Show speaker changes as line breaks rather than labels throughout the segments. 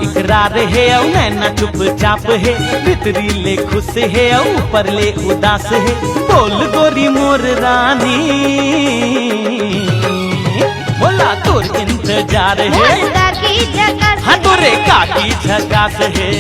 इकरार है औ नैना चुपचाप है, भीतरी ले खुश है औ ऊपर ले उदास है। बोल गोरी मोर रानी बोला तोर इंतजार है, हाँ तोरे काकी झकास है।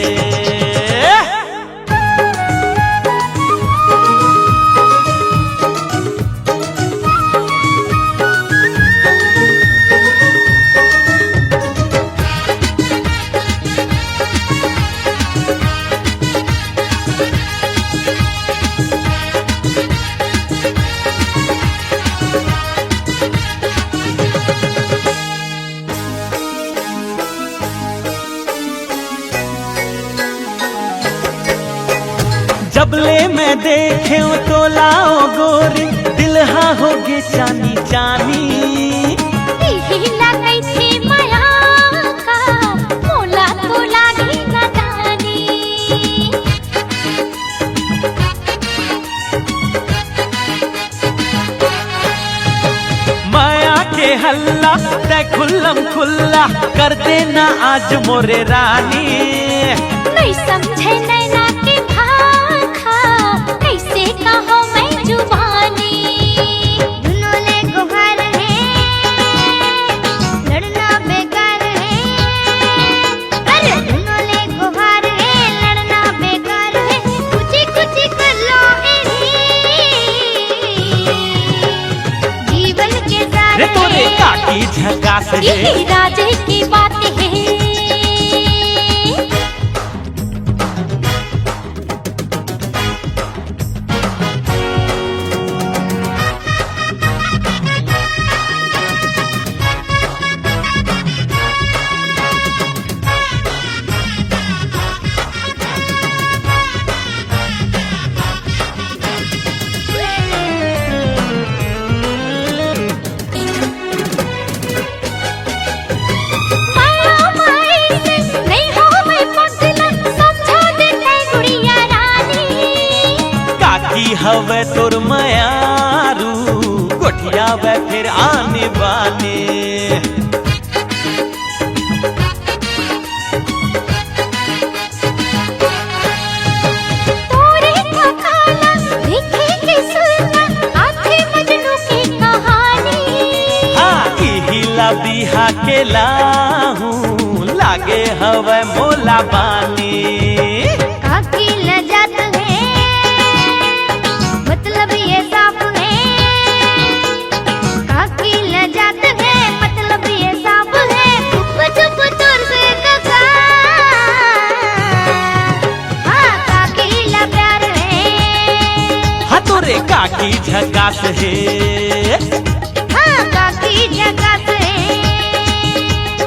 जबले मैं देखे तो लाओ गोरी दिल हा होगे चानी चानी। माया के हल्ला तै खुल्लम खुल्ला कर देना आज मोरे रानी।
नहीं समझे नैना के भाखा कैसे कहो मैं जुबानी। दोनों ले गुहार है लड़ना बेकार है, अरे दोनों ले गुहार है लड़ना बेकार है। कुछ कर लो जीवन के सारे
तोरे काकी झकास है,
यही राजे की बात है।
हवे तोर मयारू गोठिया वे फिर आने बाने।
तोरे थकाना देखे के सुनना आखे मजनू की कहानी।
हाँ इहिला बिहा के लाहू लागे हवे मोला बानी।
काकी लजात है मतलब ये साफ है, काकी लजात है मतलब ये साफ है। चुप तुर से कका हाँ काकी ला प्यार है,
हाँ तोरे काकी झकास है,
हाँ काकी झकास है।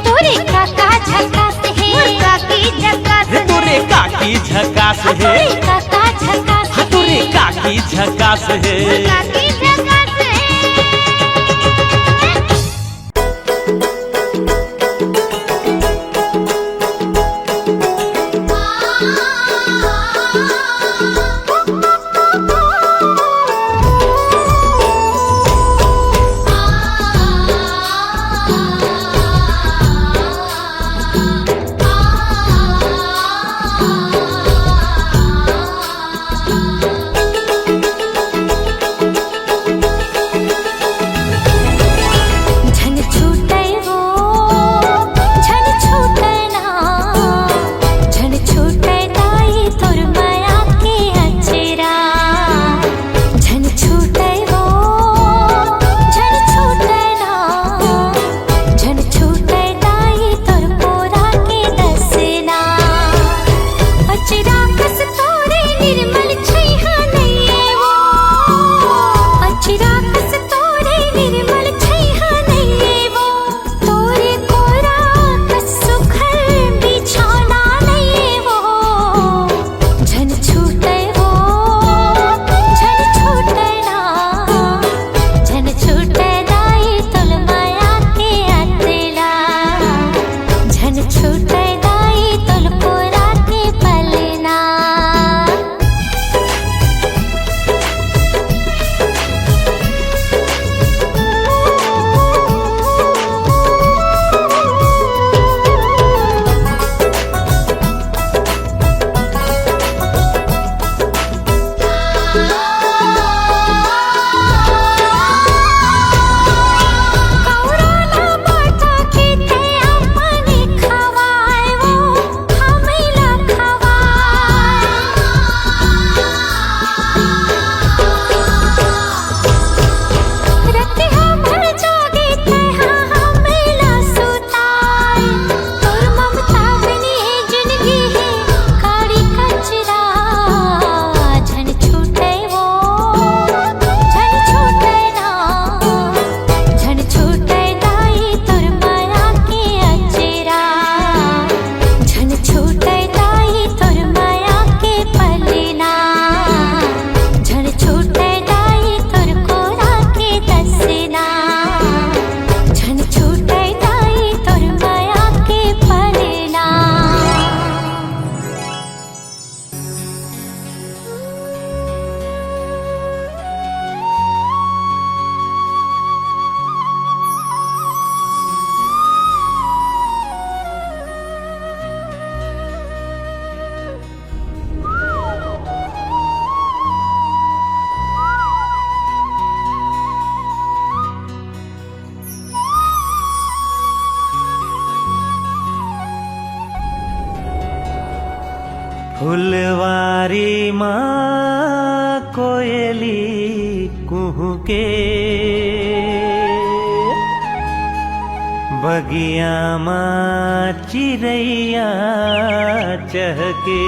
तोरे काका झकास है, काकी झकास है।
तोरे काकी झकास है,
तोरे काका झकास
हाँ तोरे काकी झकास है।
काकी झकास है।
फुलवारी माँ कोयली कुहुके, बगिया माँ चिरैया चहके।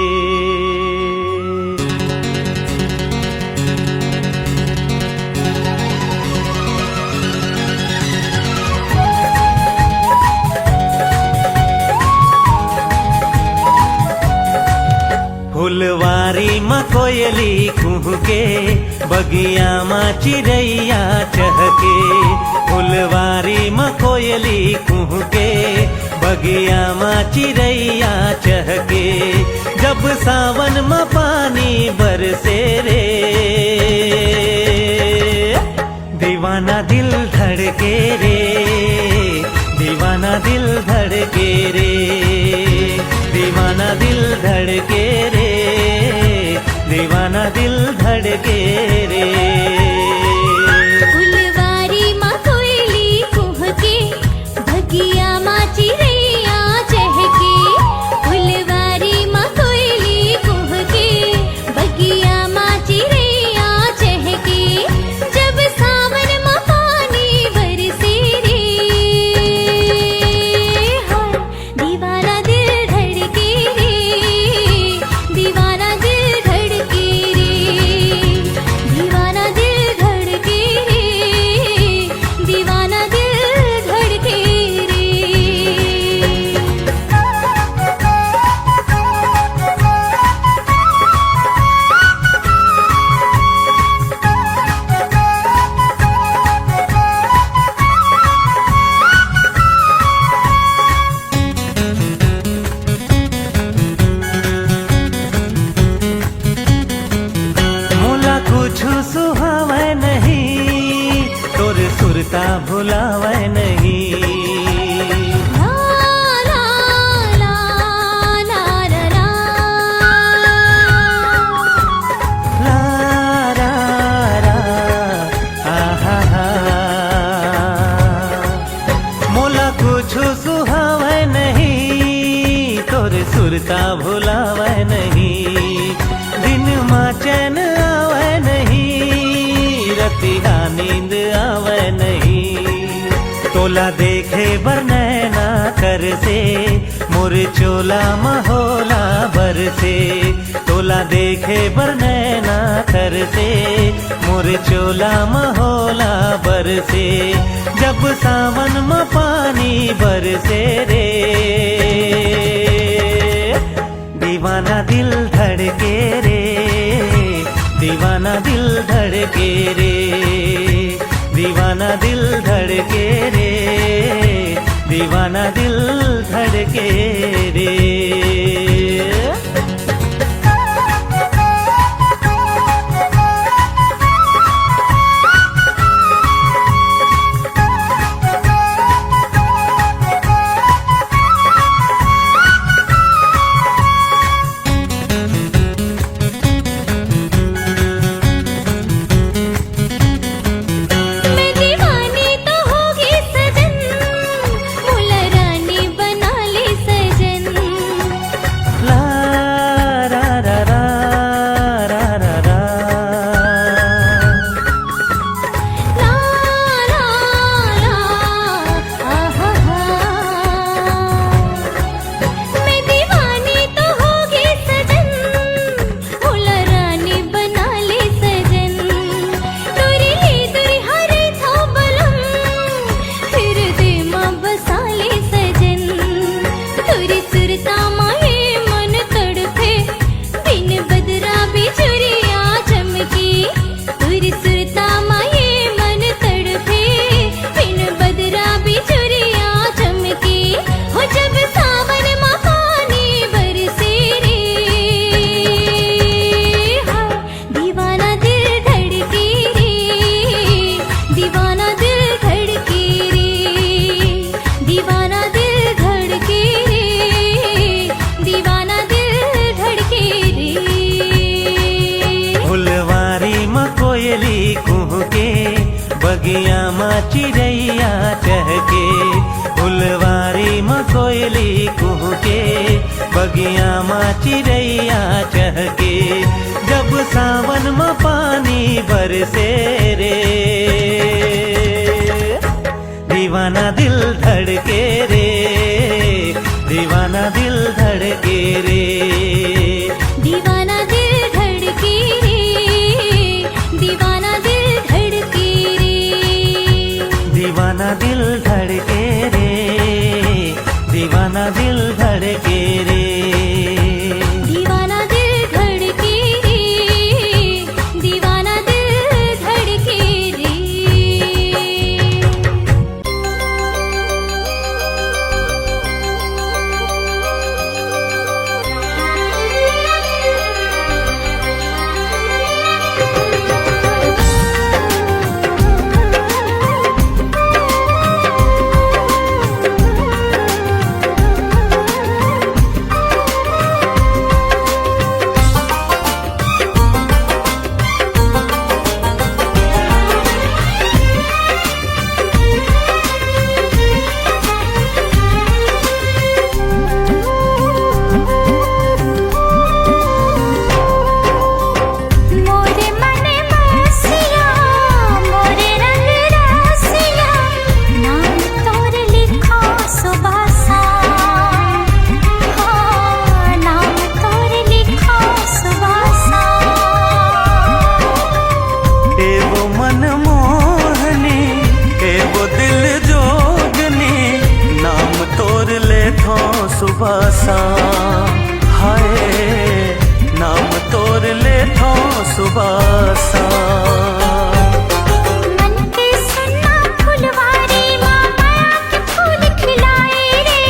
फुलवारी माँ कोयली कुहुके, बगिया माँ चिरैया चहके। फुलवारी माँ कोयली कुहुके, बगिया माँ चिरैया चहके। जब सावन माँ पानी बरसे रे, दीवाना दिल धड़के रे, दीवाना दिल धड़के रे, दीवाना दिल धड़के रे, दीवाना दिल धड़के रे।
फुलवारी माँ कोयली कुहके, बगिया माँ चिरैया चहके। फुलवारी माँ कोयली कुहके, बगिया माँ चिरैया चहके। जब सावन माँ पानी बरसे रे, हाय दीवाना दिल धड़के रे, दीवाना दिल धड़के रे, दीवाना दिल धड़के रे, दीवाना दिल धड़के रे।
मोला कुछ सुहावे नहीं, तोर सुरता भुलावे नहीं।
ला ला ला ला ला ला।
ला रा रा आहा हा। मोला कुछ सुहावे नहीं, तोर सुरता भुलावे नहीं। दिन माँ चैन आवे नहीं, रतिया नींद आवे नहीं। तोला देखे बर नैना कर से, मोर चोला महोला बर से। तोला देखे बर नैना कर से, मोर चोला महोला बर से। जब सावन में पानी बरसे रे, दीवाना दिल धड़के रे, दीवाना दिल धड़के रे, दीवाना दिल धड़के रे, दीवाना दिल धड़के रे।
मैं दीवानी तो होगी सजन, मुला रानी बना ले सजन।
ला रा रा रा रा रा रा।
ला ला ला आहा हा। मैं दीवानी तो होगी सजन, मुला रानी बना ले सजन। तुरी ले तुरी हरे था बलम, फिर दे माँ बसा ले सजन। तुरी सुरता माए मन तड़पे, बिन बदरा बिजुरिया चमकी। तुरी सुरता माए मन तड़पे, बिन बदरा बिजुरिया चमकी। हो जब सावन माँ पानी बरसे रे, हाय दीवाना दिल धड़के रे, दीवाना दिल धड़के रे, दीवाना दिल धड़के रे, दीवाना दिल धड़के रे।
फुलवारी माँ कोयली कुहुके, बगिया माँ चिरैया चहके। फुलवारी माँ कोयली कुहके, बगिया माँ चिड़ैया चहके, जब सावन में पानी बरसे रे, दीवाना दिल धड़के रे, दीवाना दिल धड़के रे,
दीवाना दिल धड़के रे, दीवाना दिल धड़के रे,
दीवाना दिल धड़के रे, दीवाना दिल धड़के रे,
दीवाना दिल धड़के रे, दीवाना दिल धड़के रे।
सुबह शाम हाय नाम तोर ले थो सुबह शाम,
मन के सुन्ना फुलवारी माँ माया के फूल खिलाए रे,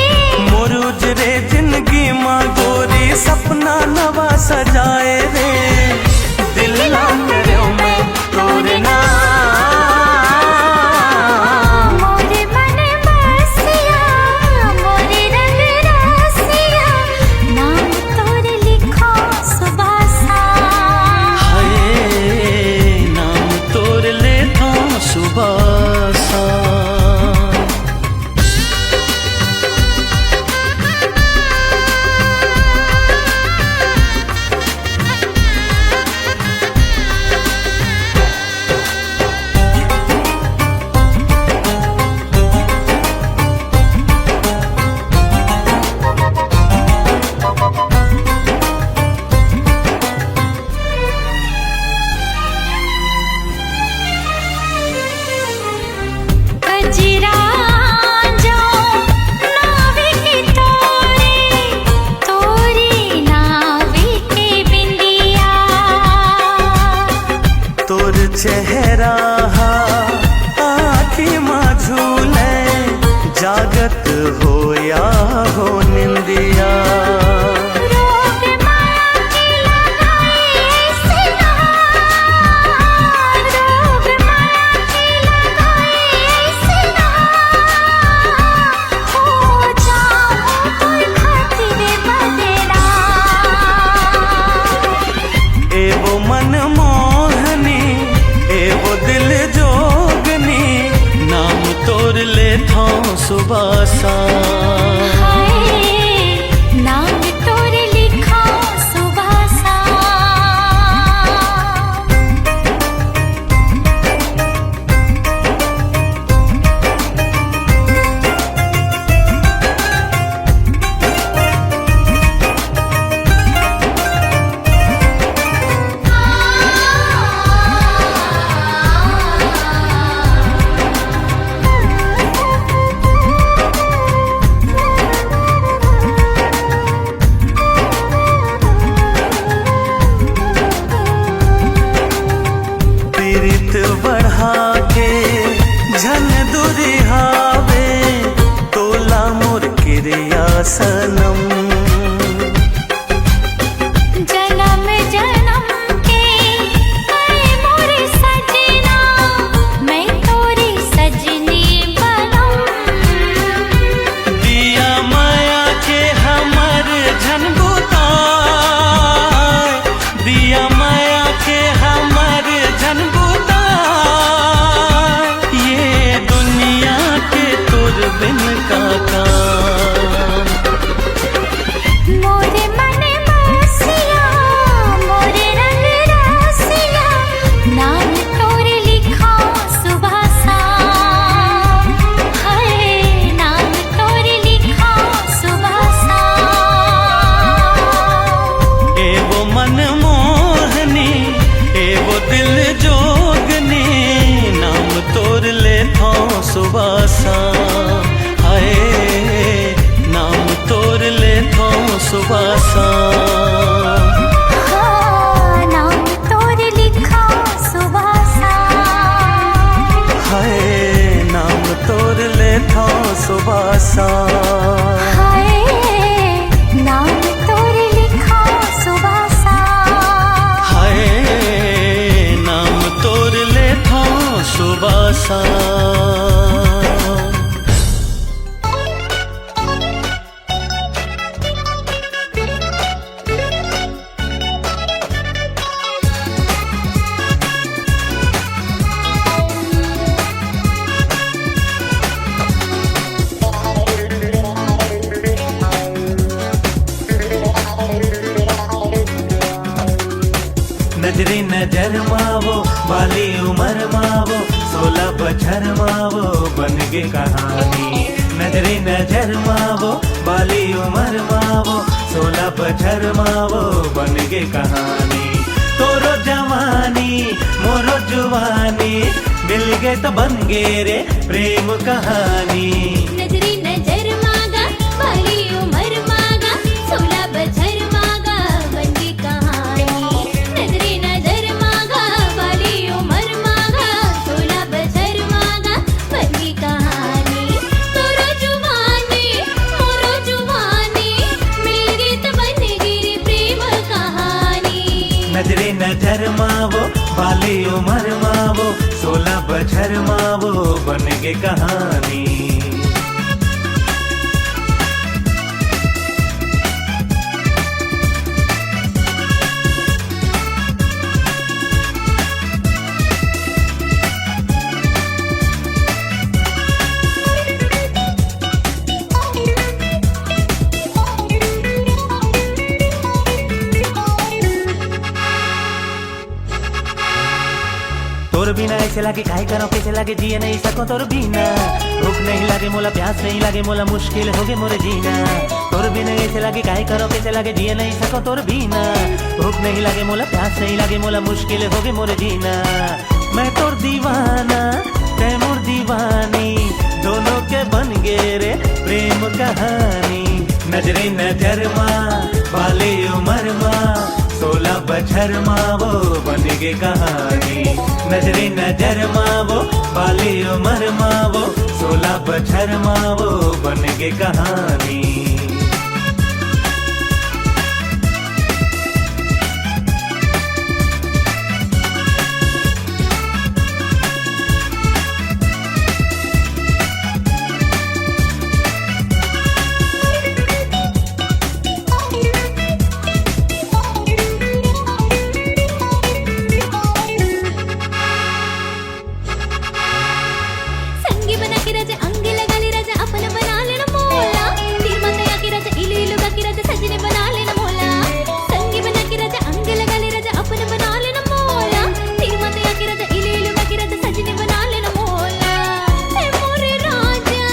मोरुज रे जिंदगी माँ गोरी सपना नवा सजाए रे, दिल ना करे मैं तोरे नाम,
मोरे मन बसिया मोरे रंग रसिया, नाम तोरे लिखो सुबह सा,
हाय नाम तोर ले थो सुबह सा।
कजरा जो नावे के तोरे, तोरे नावे के बिंदिया,
तोर चेहरा आँखी माँ झूले, जागत हो या हो निंदिया,
रोग माया के लगाए ऐसे नार, रोग माया के लगाए ऐसे नार, हो जाऊं तोर खातिर बदनाम,
एवो मन मोहनी एवो दिल जोगनी, नाम तोर ले थो सुबह सा,
हाय नाम तोरे लिखा सुबह सा।
पीरित बढ़ा के झन दुरिहावे, तोला मोर क्रिया सनम,
जन्म जन्म के ऐ मोरे सजना, मैं तोरी सजनी बनूं,
दिया माया के हमर झन बुताए, दिया माया के हमर झन बुताए, ये दुनिया के तुर बिन का सुबह शाम।
हाँ, नाम तोर लिखा सुबह सा।
हाय नाम तोर लेथा सुबह शाम।
हाय, नाम तोर लिखा सुबह सा।
हाय नाम तोर लेथा सुबह शाम। नजरे नजर मावो वाली उम्र मावो 16 बछर मावो बन गे कहानी। नजरे नजर मावो वाली उम्र मावो 16 बछर मावो बन गे कहानी। तोरो जवानी मोरो जुवानी मिल गे तो बन गे रे प्रेम कहानी।
नजरी नजर मागा वाली उम्र मागा 16 बछर मागा बन गे कहानी। नजरी नजर मागा वाली उम्र मागा 16 बछर मागा बन गे कहानी। तोरो जुवानी मोरो जुवानी मिल गे तो बन गे रे प्रेम कहानी।
नजरे नजर मावो वाली उम्र मावो 16 बछर मावो बन गे कहानी। तोर बिना ऐसे लागे काहे करो कैसे लागे जिए नहीं सको तोर बिना। भूख नहीं लागे मोला प्यास नहीं लागे मोला मुश्किल हो गए मोरे जीना। तोर बिना ऐसे लागे काहे करो कैसे लागे जिए नहीं सको तोर बिना। भूख नहीं लागे मोला प्यास नहीं लागे मोला मुश्किल हो गए मोरे जीना। मैं तोर दीवाना तै मोर दीवानी दोनों के बन गे रे प्रेम कहानी। नजरे नजर माँ वाली उम्र माँ 16 बछर मावो बन गे कहानी। नजरे नजर मावो वाली उम्र मावो 16 बछर मावो बन गे कहानी।
संगी बना के राजा अंग लगा ले राजा अपन बना लेना मोला। तीर माता के राजा इलू इलू के राजा सजने बना लेना मोला। संगी बना के राजा अंग लगा ले राजा अपन बना लेना मोला। तीर माता के राजा इलू इलू के राजा सजने बना लेना मोला। हे मोरे राजा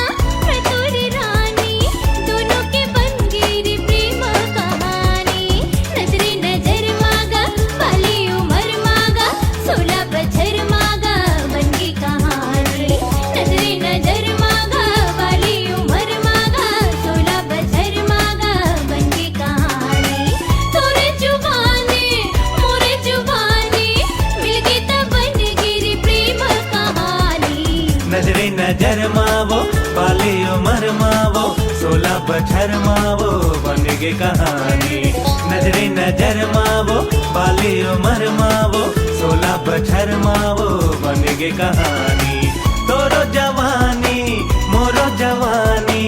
मैं तोरी रानी दोनों के बन गई रे प्रेम कहानी। नजरे नजर मागा वाली उम्र मागा 16 बछर मागा बन गई कहानी। नजरे नजर मागा वाली उम्र मागा 16 बछर मागा बन गई कहानी। तोरे जुबानी मोरे जुबानी मिल गई तो बन गई रे प्रेम कहानी।
नजरे नजर मावो वाली उम्र मावो 16 बछर मावो बन गे कहानी। नजरे नजर मावो वाली उम्र मावो 16 बछर मावो बन गे कहानी। तोरो जवानी मोरो जवानी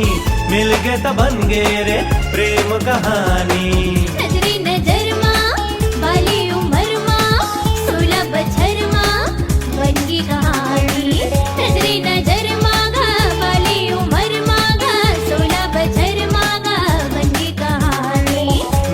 मिल गे तो बन गे रे प्रेम कहानी।
नजरी नजर माँ वाली उम्र माँ 16 बछर माँ बन गई कहानी। नजरी नजर मागा वाली उम्र मागा 16 बछर मागा बन गई कहानी।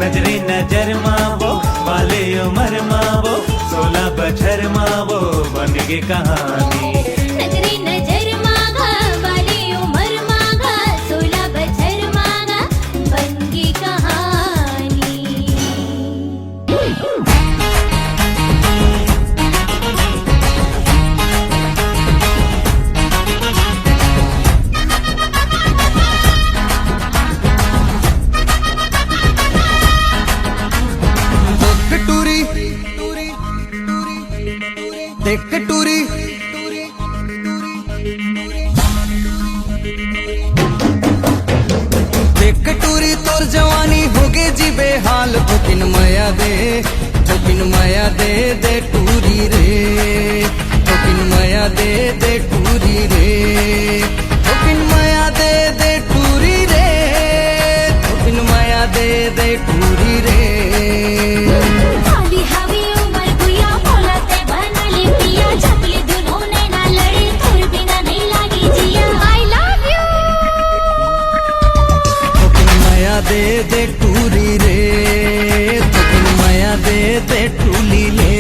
नजरे नजर मावो वाली उम्र मावो 16 बछर मावो बन गे कहानी।
नजरी नजर मागा वाली उम्र मागा 16 बछर मागा बन गई कहानी।
देख टूरी देख टूरी तोर जवानी होगे जी बेहाल थोकिन माया दे दे टूरी रे थोकिन माया दे टूरी रे थोकिन माया दे टूरी रे थोकिन माया दे टूरी रे
खाली हवी उमर गुया मोला ते बनले पिया चपली दुनो ने ना लड़ी तोर बिना नहीं लागी जिया आई लव यू
थोकिन माया दे टूरी रे थोकिन माया दे टूली ले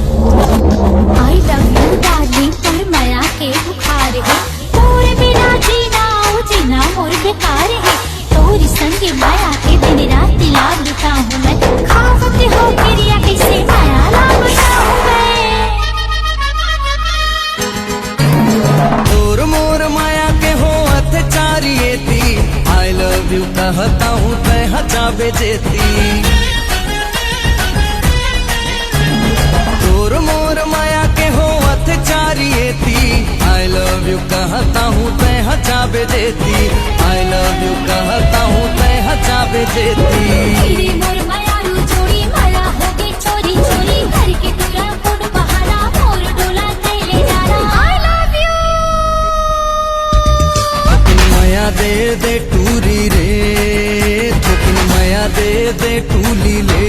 आई लव यू डार्लिंग तोर माया के बुखार है तोरे बिना जीना मोर बेकार है तोरी संगे माया के दिन रात याद लुटा हूँ मैं खावत हो क्रिया कैसे माया लापता हूँ मैं
तोर मोर माया के हो अत्याचारिये थी आई लव यू कहता हूँ तय हचाबे जेती तोर मोर माया के हो अत्याचारिये थी आई लव यू कहता हूँ तय हचाबे जेती आई लव यू कहता हूँ तय हचाबे जेती
तेरी मोर माया रू जोड़ी माया हो गई चोरी चोरी घर के तुरा कोड बहाना मोर डोला कैले जाना आई लव यू
थोकिन माया दे टूरी रे थोकिन माया दे टूली ले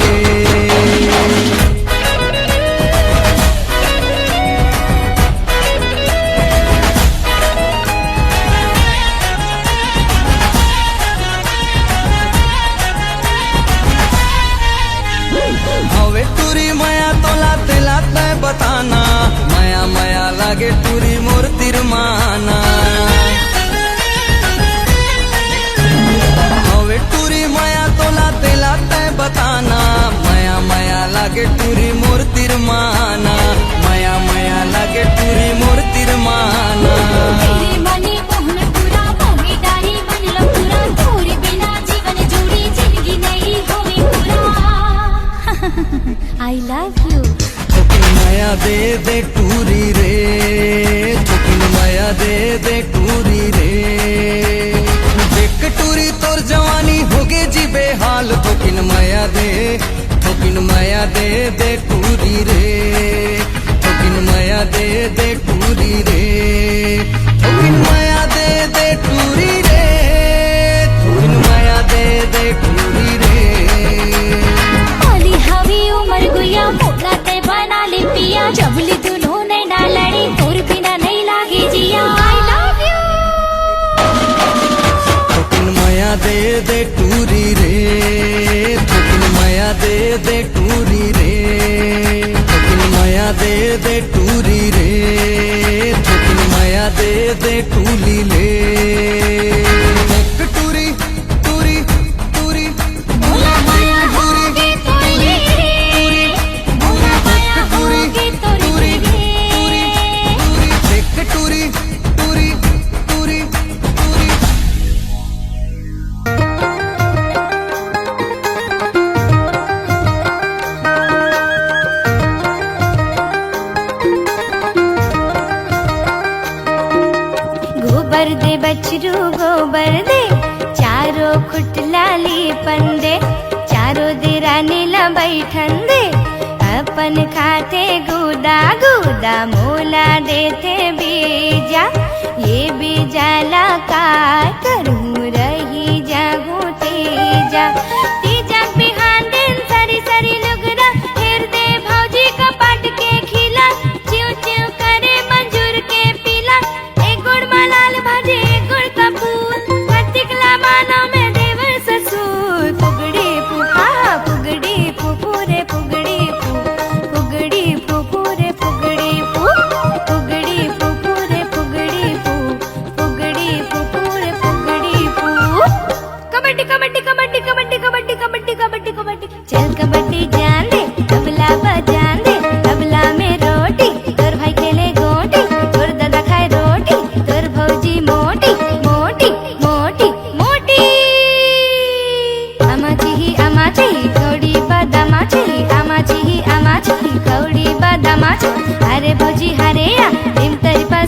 हवे टूरी माया तो लाते लाते बताना माया माया लागे टूरी मोर तिरमाना हवे टूरी माया तो लाते लाते बताना माया माया लागे टूरी मोर तिरमाना माया माया लागे टूरी मोर तिरमाना
तेरे मने मोहन पूरा मोहे डारी मन लपूरा तोरे बिना जीवन जोड़ी जिंदगी नहीं होवे पूरा आई लव यू
थोकिन माया दे टूरी रे थोकिन माया दे टूरी रे देख टूरी तोर जवानी होगे जी बेहाल थोकिन माया दे टूरी रे थोकिन माया दे टूरी रे थोकिन माया दे टूरी रे थोकिन माया दे टूरी रे
खाली हवी उमर गुया मोला ते बना ले पिया जबली दुनो ने ना लड़ी तोर बिना नहीं लागी जिया आई लव यू
थोकिन माया दे टूरी रे थोकिन माया दे टूरी रे थोकिन माया दे टूरी रे थोकिन माया दे टूली ले देख टूरी टूरी टूरी
मोला माया होगे तोरी रे मोला माया होगे तोरी रे
देख टूरी टूरी टूरी टूरी
गोबर दे बछरू गोबर दे चारों खुटलाली पंदे चारों दे रानी ला बैठन दे अपन खाते गुदा गुदा मोला देते बीजा ये बीजा ला का करूं रही जागू तीजा तीजा बिहान दिन सरी सरी लुगरा फिर दे भौजी का पाट के खिला चिव चिव करे मंजूर के पीला एक गुड़ मलाल भाजे एक गुड़ का फूल कार्तिक ला मानो में देवर ससुर पुगड़ी फूफा पुगड़ी फूफू रे पुगड़ी फू पुगड़ी फूफू रे पुगड़ी फू पुगड़ी फूफू रे पुगड़ी फू पुगड़ी फूफू रे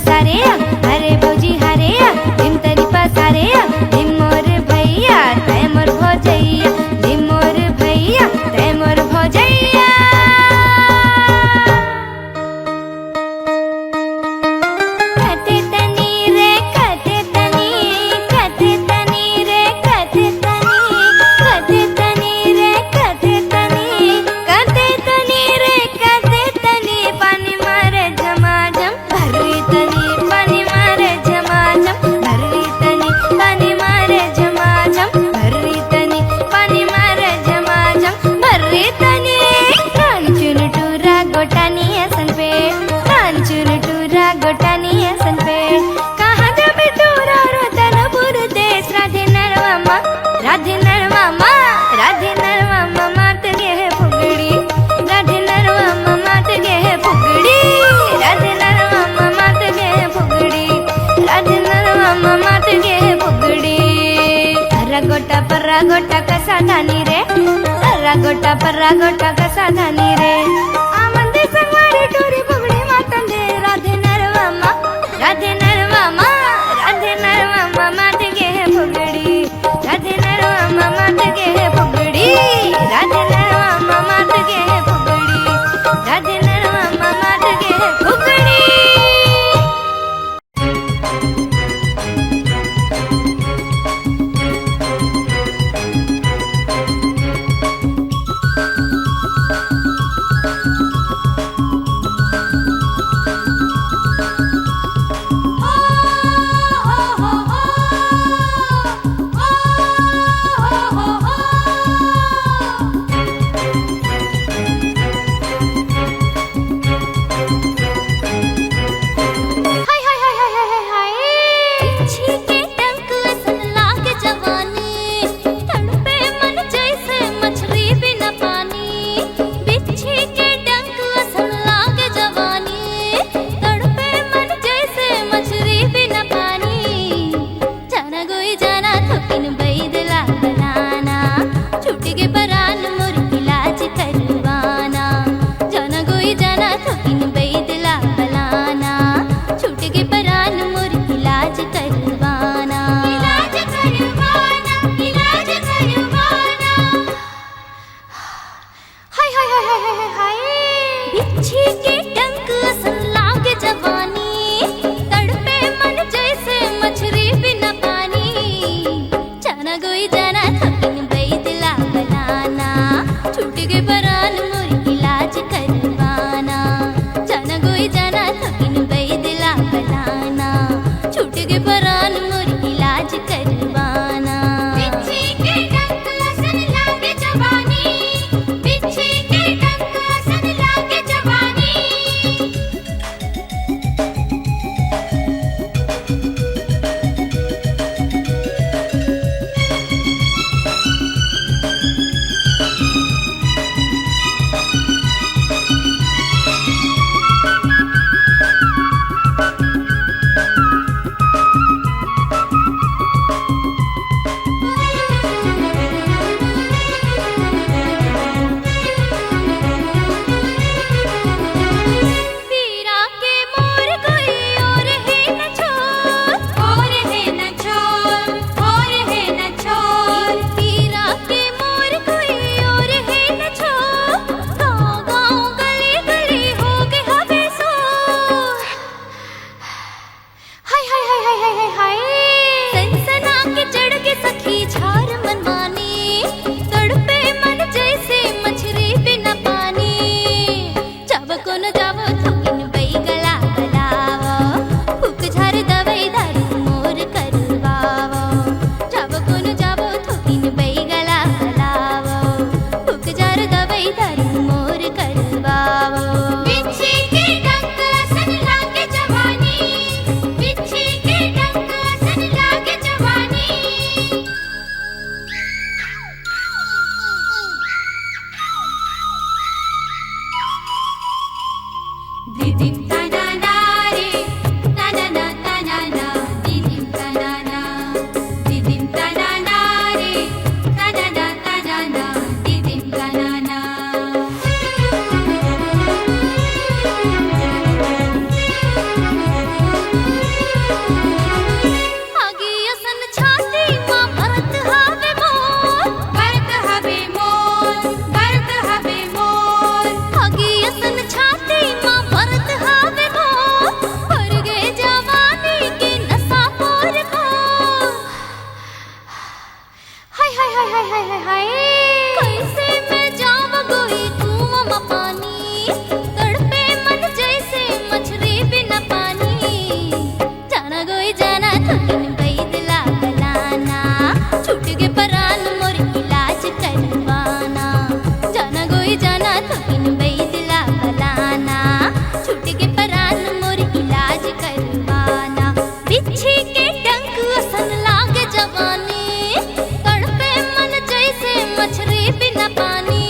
सारे अरे भौजी हरे निम तरी पसारे निम मोर भैया तय मोर भौजैया निम मोर भैया तय मोर भौजैया कते तनी रे कते तनी कते तनी रे कते तनी कते तनी रे कते तनी कते तनी रे कते तनी पानी मारे झमाझम भरली तनी पानी मारे झमाझम भरली तनी पानी मारे झमाझम भरली तनी पानी मारे झमाझम भरली तनी कांचन टूरा गोटानी असन पे कांचन टूरा गोटानी असन पे कहाँ जब टूरा रोतन पुर देश राधे नरवामा राधे नरवामा राधे नरवामा मात गे है फुगड़ी राधे नरवामा मात गे है फुगड़ी राधे नरवामा मात गे है फुगड़ी राधे नरवामा मात गे है फुगड़ी पर्रा गोटा कसा धानी रे पर्रा गोटा कसा धानी रे आमंदी संगवारी टोरी फुगड़ी मातंदे राधे नरवामा राधे नरवामा राधे नरवामा मात गे है फुगड़ी राधे नरवामा मात गे है फुगड़ी राधे नरवामा मात गे है फुगड़ी राधे नरवामा मात गे है फुगड़ी थकिन बैद लागलाना छूट गे परान मोर इलाज करवाना जाना गोई जाना थकिन बैद लागलाना छूट गे परान मोर इलाज करवाना बिच्छी के डंक असन लागे जवानी तड़पे मन जैसे मछली बिना पानी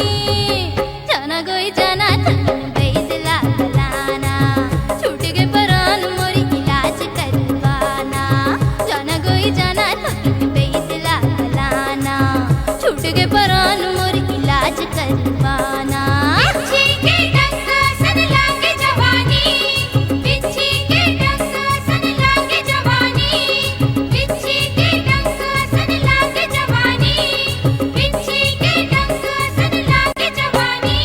जाना गोई जाना थकिन बैद लागलाना छूट गे परान मोर इलाज करवाना जाना गोई जाना थकिन बैद लागलाना छूट गे परान मोर इलाज करवाना बिच्छी के डंक असन लागे जवानी बिच्छी के डंक असन लागे जवानी बिच्छी के डंक असन लागे जवानी बिच्छी के डंक असन लागे जवानी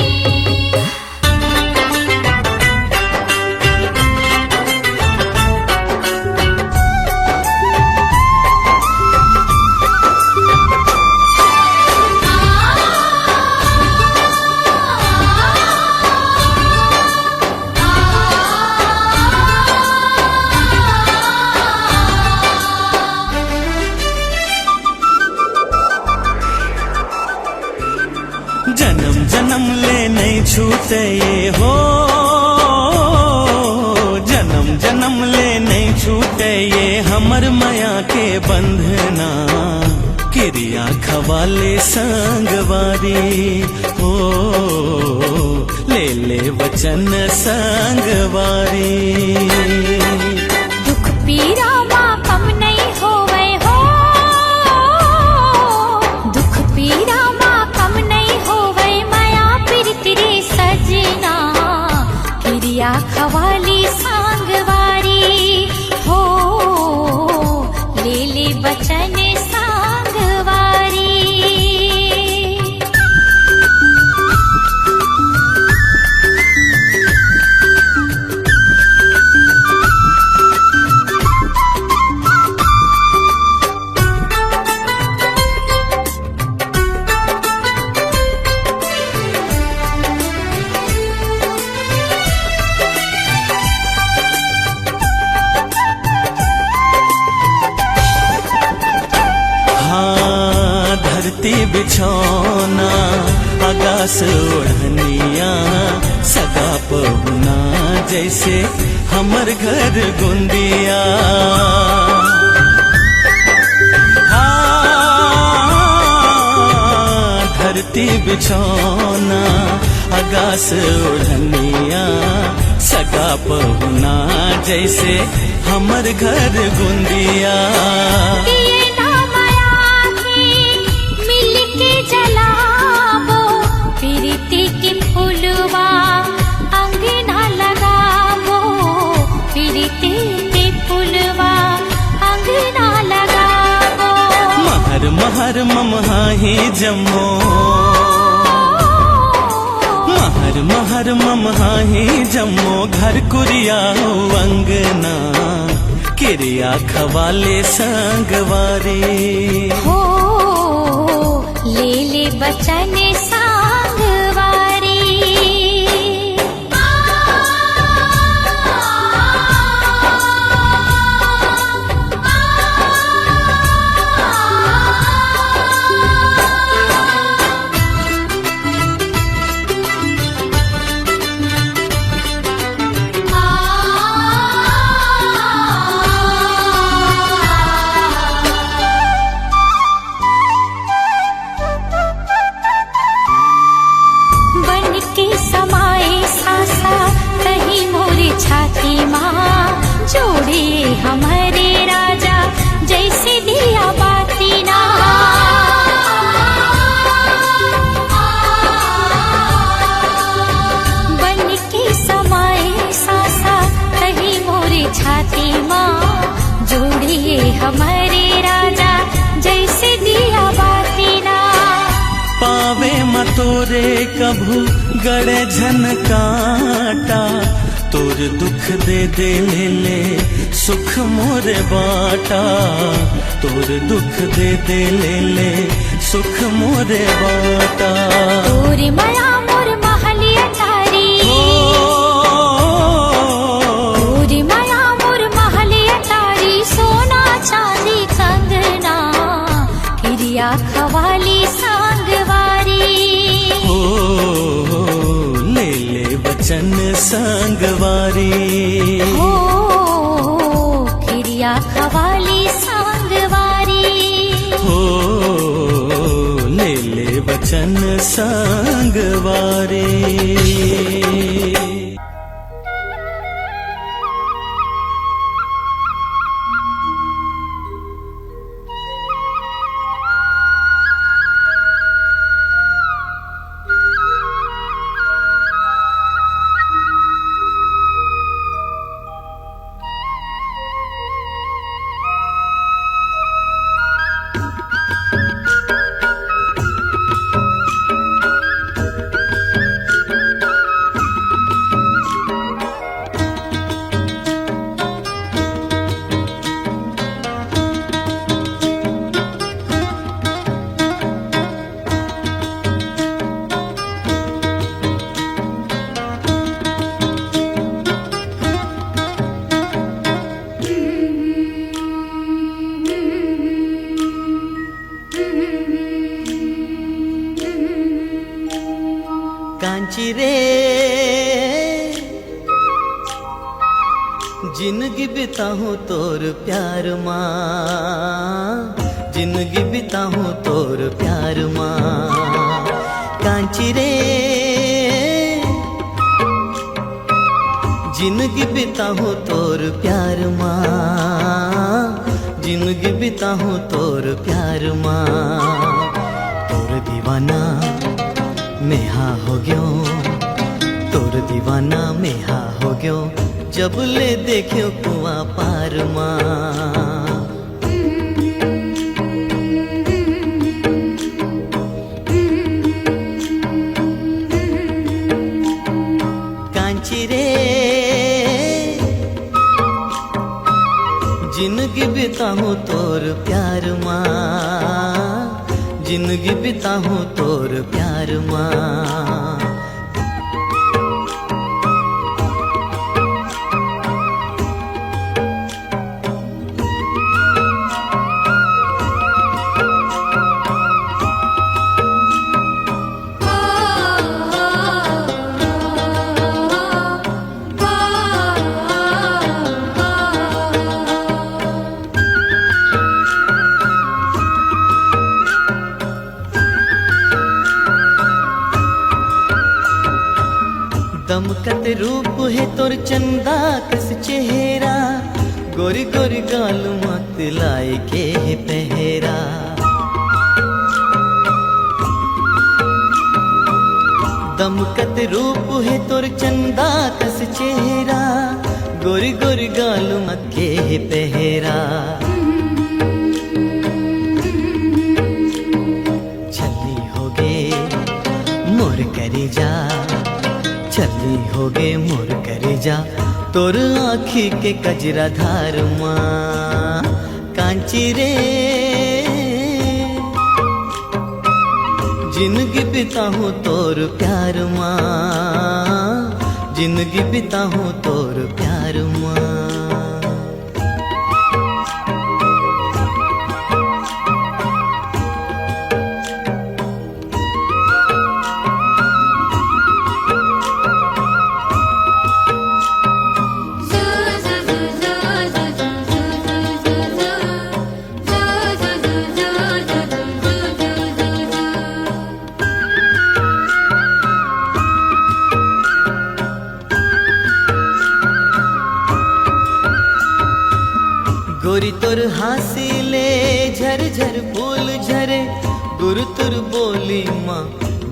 जन्म जन्म ले नहीं छूटे ये हो जन्म जन्म ले नहीं छूटे ये हमर माया के बंधना क्रिया खवाले संगवारी हो ले ले वचन संगवारी
दुख पीरा माँ कम नहीं होवे हो दुख पीरा माँ कम नहीं होवे माया प्रीति सजना क्रिया खवाली सांगवारी हो ले ले बचन सांगवारी
हाँ धरती बिछौना आकाश ओढ़निया सगा पहुना जैसे हमर घर गुंदिया हाँ धरती बिछौना आकाश ओढ़निया सगा पहुना जैसे हमर घर गुंदिया
दिए ना माया की मिल के जलाबो प्रीति के फूलवा अंगना लगाबो प्रीति के फूलवा अंगना लगाबो
महर महर ममहाही जम्मो महर महर ममहाही जम्मो घर कुरिया अंगना क्रिया खवाले संगवारी
हो ले ले बचन सांगवारी बन के समाए सासा कहीं मोरे छाती माँ जोड़े हमारे राजा जैसे दिया बाती ना बन के समाए सासा कहीं मोरे छाती माँ जोड़िए हमारे राजा जैसे दिया बाती ना
पावे मतोरे कभू गड़े झनकाटा तोर दुख दे दे ले सुख मोरे बाटा तोर दुख दे दे ले सुख मोरे बाटा
तोरे माया मोर महलिया तारी तोरे माया मोर महलिया तारी सोना
बचन संगवारी
हो खिरिया खवाली सांगवारी
हो ले बचन संगवारी।
कांची रे जिंदगी बिताऊं तोर प्यार माँ, जिंदगी बिताऊं तोर प्यार माँ। कांची रे जिंदगी बिताऊं तोर प्यार माँ, जिंदगी बिताऊं तोर प्यार माँ। तोर दीवाना मैं हाँ हो गयो, तोर दीवाना मैं हाँ हो गयो, जब ले देखियो कुआं पार माँ। कांची रे जिंदगी बिताऊं तोर प्यार माँ, जिंदगी बिताऊं तोर प्यार माँ। दमकत रूप है तोर चंदा कस चेहरा, गोरी गोरी गाल मत लाई के है पहरा। दमकत रूप है तोर चंदा कस चेहरा, गोरी गोरी गाल मत के है पहरा। छली होगे मोर करे जा, छली होगे मोर करे जा, तोर आँखी के कजरा धार माँ। कांची रे जिंदगी बिताऊं तोर प्यार माँ, जिंदगी बिताऊं तोर प्यार माँ। गोरी तोर हासिले झर झर फूल झरे, गुरु तुर बोली माँ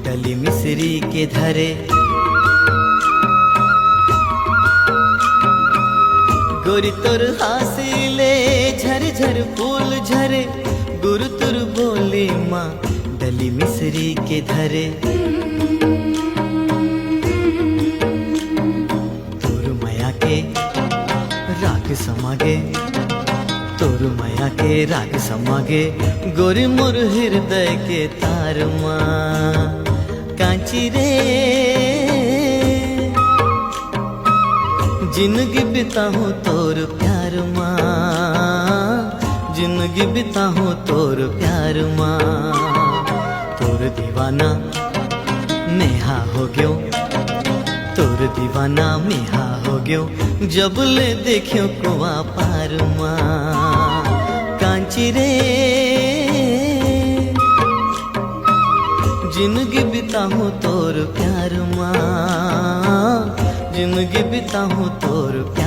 डली मिसरी के धरे। गोरी तोर हासिले झर झर फूल झरे, गुरु तुर बोली माँ डली मिसरी के धरे। तोर माया के राग समागे, तोर माया के राग समागे, गोरी मोर हृदय के तार माँ। कांची रे जिंदगी बिताऊं तोर प्यार माँ, जिंदगी बिताऊं तोर प्यार माँ। तोर दीवाना मैं हाँ हो गयो, तोर दीवाना मिहा हो गयो जब ले देखियो कुआ पार माँ कांची रे जिंदगी बिताऊं तोर प्यार माँ जिंदगी बिताऊं तोर प्यार